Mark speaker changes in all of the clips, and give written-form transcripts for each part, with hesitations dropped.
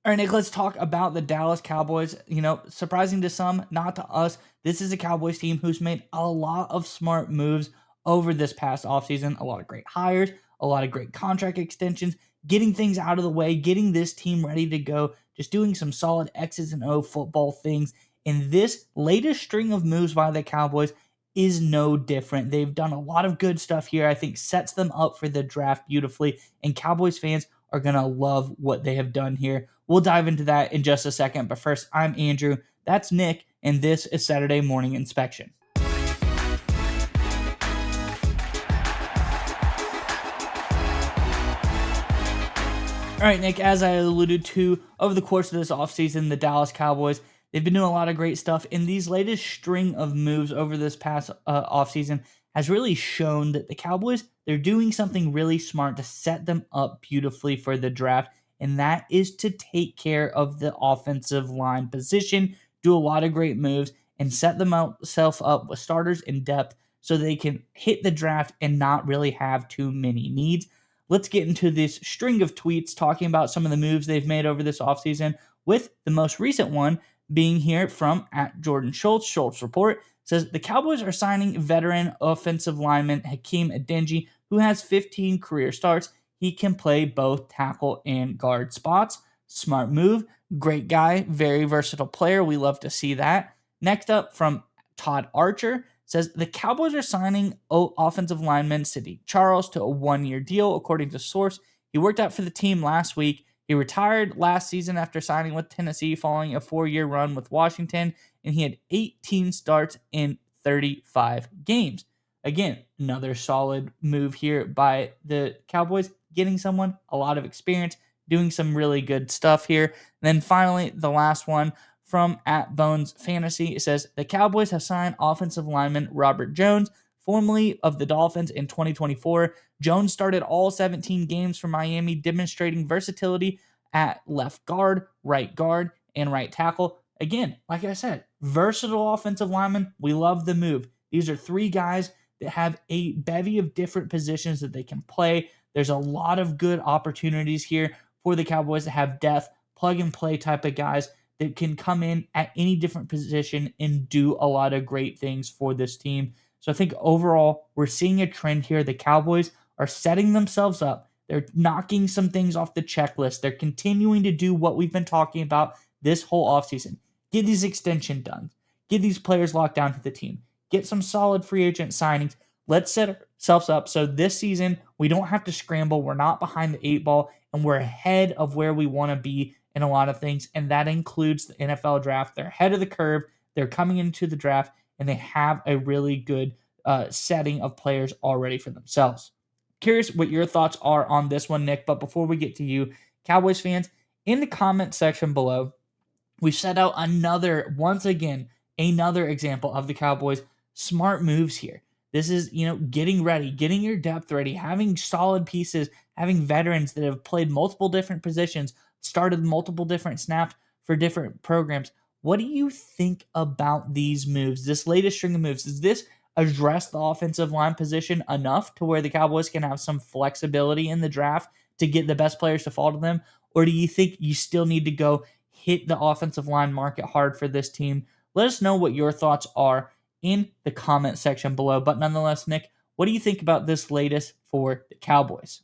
Speaker 1: All right, Nick, let's talk about the Dallas Cowboys. Surprising to some, not to us. This is a Cowboys team who's made a lot of smart moves over this past offseason. A lot of great hires, a lot of great contract extensions, getting things out of the way, getting this team ready to go, just doing some solid X's and O football things. And this latest string of moves by the Cowboys is no different. They've done a lot of good stuff here. I think sets them up for the draft beautifully. And Cowboys fans are going to love what they have done here. We'll dive into that in just a second. But first, I'm Andrew. That's Nick. And this is Saturday Morning Inspection. All right, Nick, as I alluded to, over the course of this offseason, the Dallas Cowboys, they've been doing a lot of great stuff. And these latest string of moves over this past offseason has really shown that the Cowboys, they're doing something really smart to set them up beautifully for the draft. And that is to take care of the offensive line position, do a lot of great moves, and set themselves up with starters in depth so they can hit the draft and not really have too many needs. Let's get into this string of tweets talking about some of the moves they've made over this offseason, with the most recent one being here from at Jordan Schultz. Schultz Report says the Cowboys are signing veteran offensive lineman Hakeem Adeniji, who has 15 career starts. He can play both tackle and guard spots. Smart move. Great guy. Very versatile player. We love to see that. Next up from Todd Archer says the Cowboys are signing offensive lineman Sidney Charles to a one-year deal, according to source. He worked out for the team last week. He retired last season after signing with Tennessee following a 4-year run with Washington, and he had 18 starts in 35 games. Again, another solid move here by the Cowboys, getting someone a lot of experience, doing some really good stuff here. And then finally, the last one from at Bones Fantasy. It says the Cowboys have signed offensive lineman Robert Jones, formerly of the Dolphins, in 2024. Jones started all 17 games for Miami, demonstrating versatility at left guard, and right tackle. Again, like I said, versatile offensive lineman. We love the move. These are three guys that have a bevy of different positions that they can play. There's a lot of good opportunities here for the Cowboys to have depth, plug and play type of guys that can come in at any different position and do a lot of great things for this team. So I think overall, we're seeing a trend here. The Cowboys are setting themselves up. They're knocking some things off the checklist. They're continuing to do what we've been talking about this whole offseason. Get these extensions done. Get these players locked down to the team. Get some solid free agent signings. Let's set ourselves up so this season we don't have to scramble. We're not behind the eight ball, and we're ahead of where we want to be in a lot of things, and that includes the NFL draft. They're ahead of the curve. They're coming into the draft, and they have a really good setting of players already for themselves. Curious what your thoughts are on this one, Nick, but before we get to you, Cowboys fans, in the comment section below, we've set out once again, another example of the Cowboys' smart moves here. This is, getting ready, getting your depth ready, having solid pieces, having veterans that have played multiple different positions, started multiple different snaps for different programs. What do you think about these moves, this latest string of moves? Does this address the offensive line position enough to where the Cowboys can have some flexibility in the draft to get the best players to fall to them? Or do you think you still need to go hit the offensive line market hard for this team? Let us know what your thoughts are in the comment section below. But nonetheless, Nick, what do you think about this latest for the Cowboys?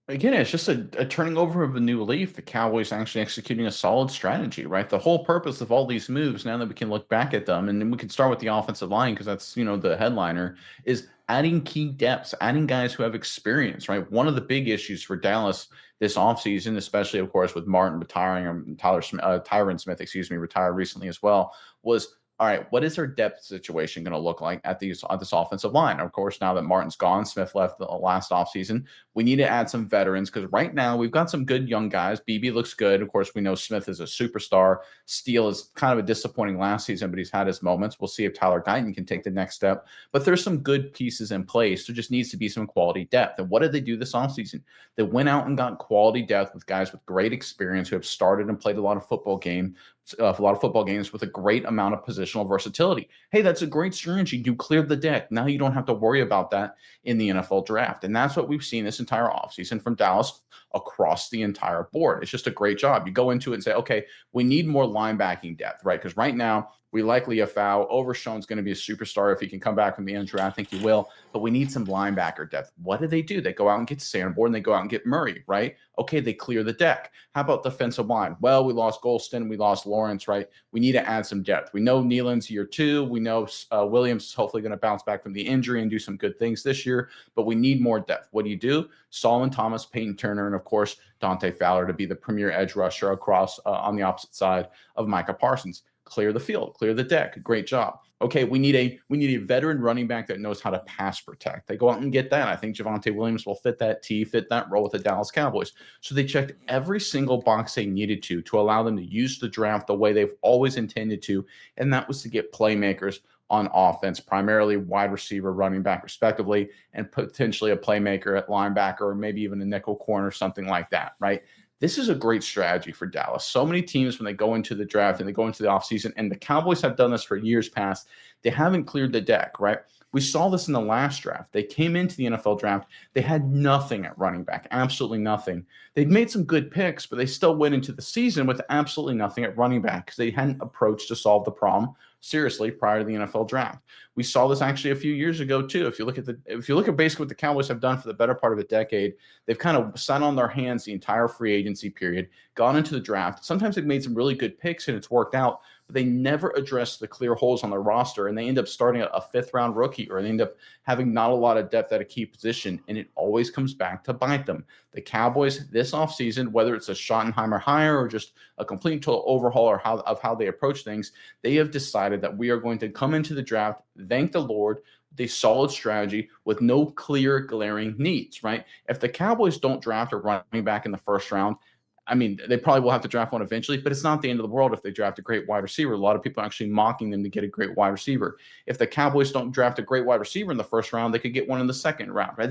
Speaker 2: Again, it's just a turning over of a new leaf. The Cowboys actually executing a solid strategy, right? The whole purpose of all these moves, now that we can look back at them, and then we can start with the offensive line because that's the headliner, is adding key depths, adding guys who have experience, right? One of the big issues for Dallas this offseason, especially of course with Martin retiring, Tyron Smith, excuse me, retired recently as well, was all right, what is their depth situation going to look like at this offensive line? Of course, now that Martin's gone, Smith left the last offseason, we need to add some veterans because right now we've got some good young guys. BB looks good. Of course, we know Smith is a superstar. Steele is kind of a disappointing last season, but he's had his moments. We'll see if Tyler Guyton can take the next step. But there's some good pieces in place. There just needs to be some quality depth. And what did they do this offseason? They went out and got quality depth with guys with great experience who have started and played a lot of football game, a lot of football games with a great amount of positional versatility. Hey, that's a great strategy. You cleared the deck. Now you don't have to worry about that in the NFL draft. And that's what we've seen this entire offseason from Dallas across the entire board. It's just a great job. You go into it and say, okay, we need more linebacking depth, right? Because right now, we likely have foul. Overshown's going to be a superstar if he can come back from the injury. I think he will, but we need some linebacker depth. What do? They go out and get Sanborn, and they go out and get Murray, right? Okay, they clear the deck. How about defensive line? Well, we lost Golston, we lost Lawrence, right? We need to add some depth. We know Nealon's year 2. We know Williams is hopefully going to bounce back from the injury and do some good things this year, but we need more depth. What do? Solomon Thomas, Peyton Turner, and of course, Dante Fowler to be the premier edge rusher across on the opposite side of Micah Parsons. Clear the field, clear the deck. Great job. Okay, we need a veteran running back that knows how to pass protect. They go out and get that. I think Javonte Williams will fit that role with the Dallas Cowboys. So they checked every single box they needed to allow them to use the draft the way they've always intended to, and that was to get playmakers on offense, primarily wide receiver, running back, respectively, and potentially a playmaker at linebacker or maybe even a nickel corner, something like that, right? This is a great strategy for Dallas. So many teams, when they go into the draft and they go into the offseason, and the Cowboys have done this for years past, they haven't cleared the deck, right? We saw this in the last draft. They came into the NFL draft. They had nothing at running back, absolutely nothing. They'd made some good picks, but they still went into the season with absolutely nothing at running back because they hadn't approached to solve the problem seriously prior to the NFL draft. We saw this actually a few years ago too. If you look at basically what the Cowboys have done for the better part of a decade, they've kind of sat on their hands the entire free agency period, gone into the draft. Sometimes they've made some really good picks and it's worked out, but they never address the clear holes on their roster, and they end up starting a 5th-round rookie, or they end up having not a lot of depth at a key position, and it always comes back to bite them. The Cowboys this offseason, whether it's a Schottenheimer hire or just a complete total overhaul of how they approach things, they have decided that we are going to come into the draft, thank the Lord, with a solid strategy with no clear glaring needs, right? If the Cowboys don't draft a running back in the first round, I mean, they probably will have to draft one eventually, but it's not the end of the world if they draft a great wide receiver. A lot of people are actually mocking them to get a great wide receiver. If the Cowboys don't draft a great wide receiver in the first round, they could get one in the second round, right?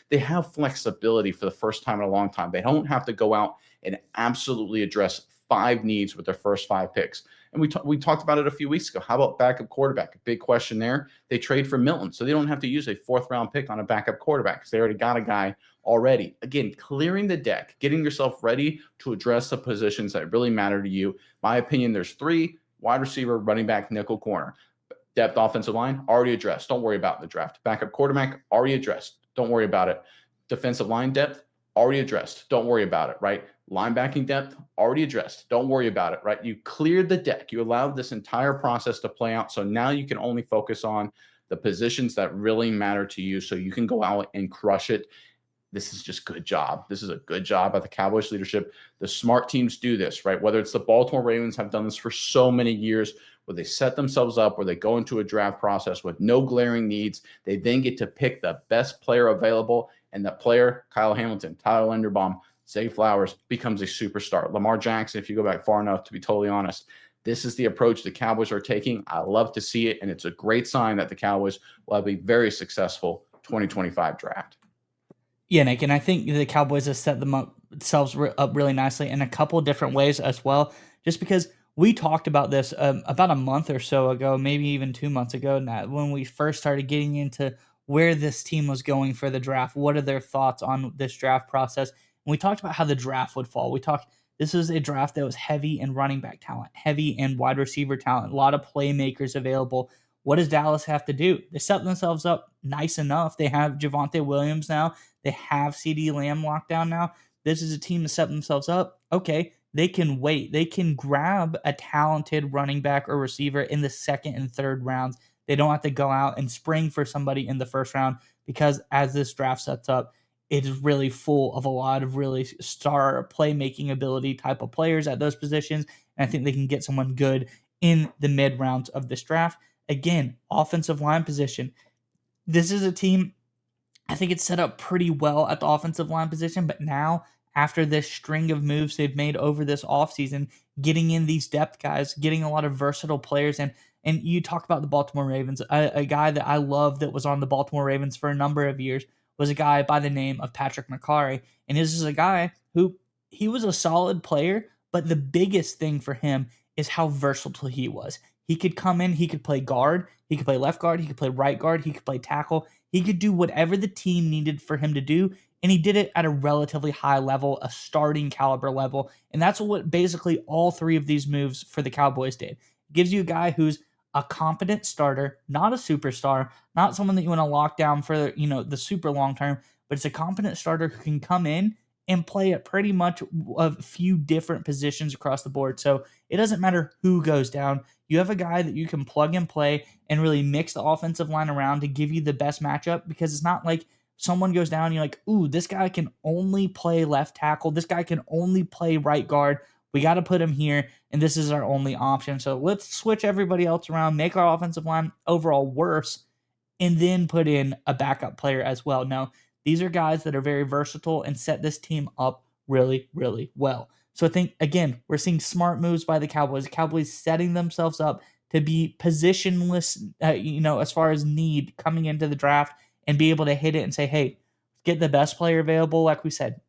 Speaker 2: They have flexibility for the first time in a long time. They don't have to go out and absolutely address 5 needs with their first 5 picks. And we talked about it a few weeks ago. How about backup quarterback? A big question there. They trade for Milton, so they don't have to use a 4th-round pick on a backup quarterback because they already got a guy already. Again, clearing the deck, getting yourself ready to address the positions that really matter to you. My opinion, there's 3: wide receiver, running back, nickel corner. Depth offensive line, already addressed. Don't worry about the draft. Backup quarterback, already addressed. Don't worry about it. Defensive line depth, already addressed. Don't worry about it, right? Linebacking depth, already addressed. Don't worry about it, right? You cleared the deck. You allowed this entire process to play out. So now you can only focus on the positions that really matter to you so you can go out and crush it. This is just good job. This is a good job by the Cowboys leadership. The smart teams do this, right? Whether it's the Baltimore Ravens have done this for so many years, where they set themselves up, where they go into a draft process with no glaring needs. They then get to pick the best player available, and that player, Kyle Hamilton, Tyler Linderbaum, Zay Flowers, becomes a superstar. Lamar Jackson, if you go back far enough, to be totally honest, this is the approach the Cowboys are taking. I love to see it, and it's a great sign that the Cowboys will have a very successful 2025 draft.
Speaker 1: Yeah, Nick, and I think the Cowboys have set themselves up really nicely in a couple of different ways as well. Just because we talked about this about a month or so ago, maybe even 2 months ago, now when we first started getting into where this team was going for the draft. What are their thoughts on this draft process? And we talked about how the draft would fall. We talked. This was a draft that was heavy in running back talent, heavy in wide receiver talent, a lot of playmakers available. What does Dallas have to do? They set themselves up nice enough. They have Javonte Williams now. They have CD Lamb locked down now. This is a team to set themselves up. Okay, they can wait. They can grab a talented running back or receiver in the 2nd and 3rd rounds. They don't have to go out and spring for somebody in the 1st round because as this draft sets up, it is really full of a lot of really star playmaking ability type of players at those positions. And I think they can get someone good in the mid rounds of this draft. Again, offensive line position. This is a team, I think it's set up pretty well at the offensive line position, but now after this string of moves they've made over this offseason, getting in these depth guys, getting a lot of versatile players, and you talk about the Baltimore Ravens, a guy that I love that was on the Baltimore Ravens for a number of years was a guy by the name of Patrick McCarry, and this is a guy who he was a solid player, but the biggest thing for him is how versatile he was. He could come in, he could play guard, he could play left guard, he could play right guard, he could play tackle. He could do whatever the team needed for him to do, and he did it at a relatively high level, a starting caliber level. And that's what basically all three of these moves for the Cowboys did. It gives you a guy who's a competent starter, not a superstar, not someone that you want to lock down for, the super long term, but it's a competent starter who can come in and play at pretty much a few different positions across the board. So it doesn't matter who goes down. You have a guy that you can plug and play and really mix the offensive line around to give you the best matchup, because it's not like someone goes down and you're like, ooh, this guy can only play left tackle. This guy can only play right guard. We got to put him here, and this is our only option. So let's switch everybody else around, make our offensive line overall worse, and then put in a backup player as well. Now, these are guys that are very versatile and set this team up really, really well. So I think, again, we're seeing smart moves by the Cowboys. The Cowboys setting themselves up to be positionless, as far as need coming into the draft, and be able to hit it and say, hey, get the best player available. Like we said,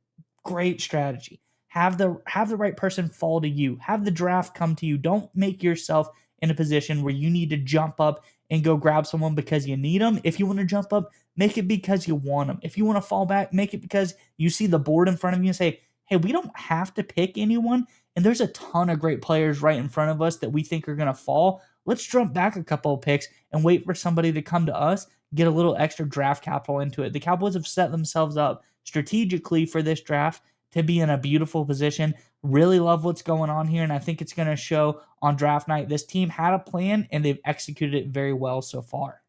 Speaker 1: great strategy. Have the right person fall to you. Have the draft come to you. Don't make yourself in a position where you need to jump up and go grab someone because you need them. If you want to jump up, make it because you want them. If you want to fall back, make it because you see the board in front of you and say, hey, we don't have to pick anyone. And there's a ton of great players right in front of us that we think are going to fall. Let's jump back a couple of picks and wait for somebody to come to us, get a little extra draft capital into it. The Cowboys have set themselves up strategically for this draft to be in a beautiful position. Really love what's going on here, and I think it's going to show on draft night. This team had a plan, and they've executed it very well so far.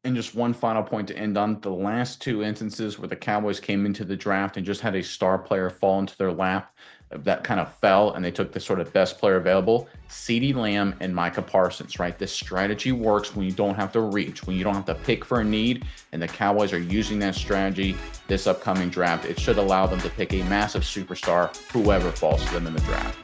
Speaker 2: And just one final point to end on, the last two instances where the Cowboys came into the draft and just had a star player fall into their lap, that kind of fell, and they took the sort of best player available, CeeDee Lamb and Micah Parsons, right? This strategy works when you don't have to reach, when you don't have to pick for a need, and the Cowboys are using that strategy this upcoming draft. It should allow them to pick a massive superstar, whoever falls to them in the draft.